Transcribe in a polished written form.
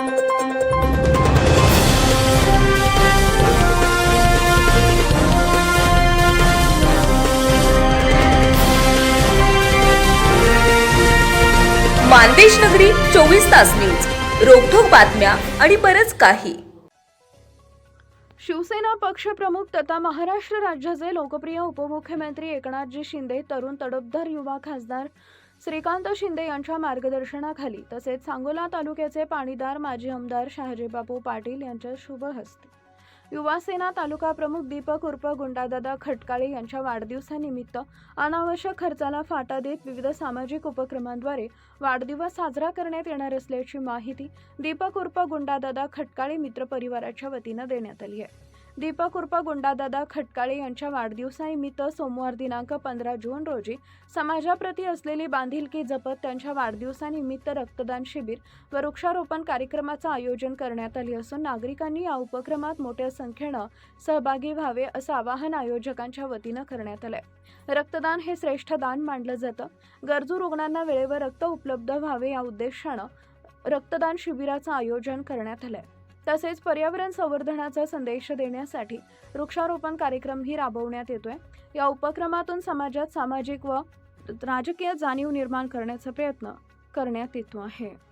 मानदेश नगरी 24 तास न्यूज, रोखोक बातम्या आणि बरच काही। शिवसेना पक्षप्रमुख तथा महाराष्ट्र राज्याचे लोकप्रिय उपमुख्यमंत्री एकनाथजी शिंदे, तरुण तडफदार युवा खासदार श्रीकांत शिंदे यांच्या मार्गदर्शनाखाली तसेच सांगोला तालुक्याचे पाणीदार माजी आमदार शहाजीबापू पाटील यांच्या शुभ हस्ते युवा सेना तालुका प्रमुख दीपक उर्फ गुंडादादा खटकाळे यांच्या वाढदिवसानिमित्त अनावश्यक खर्चाला फाटा देत विविध सामाजिक उपक्रमांद्वारे वाढदिवस साजरा करण्यात येणार असल्याची माहिती दीपक उर्फ गुंडादादा खटकाळे मित्र परिवाराच्या वतीने देण्यात आली आहे। दीपक उर्फ गुंडादादा खटकाळे यांच्या वाढदिवसानिमित्त सोमवार दिनांक 15 जून रोजी समाजाप्रती असलेली बांधिलकी जपत त्यांच्या वाढदिवसानिमित्त रक्तदान शिबिर व वृक्षारोपण कार्यक्रमाचे आयोजन करण्यात आले असून नागरिकांनी या उपक्रमात मोठ्या संख्येने सहभागी व्हावे असं आवाहन आयोजकांच्या वतीने करण्यात आले। रक्तदान हे श्रेष्ठ दान मानलं जातं। गरजू रुग्णांना वेळेवर रक्त उपलब्ध व्हावे या उद्देशाने रक्तदान शिबिराचं आयोजन करण्यात आलंय। तसेच पर्यावरण संवर्धनाचा संदेश देण्यासाठी वृक्षारोपण कार्यक्रमही राबवण्यात येतोय। या उपक्रमातून समाजात सामाजिक व राजकीय जाणीव निर्माण करण्याचा प्रयत्न करण्यात येतो आहे।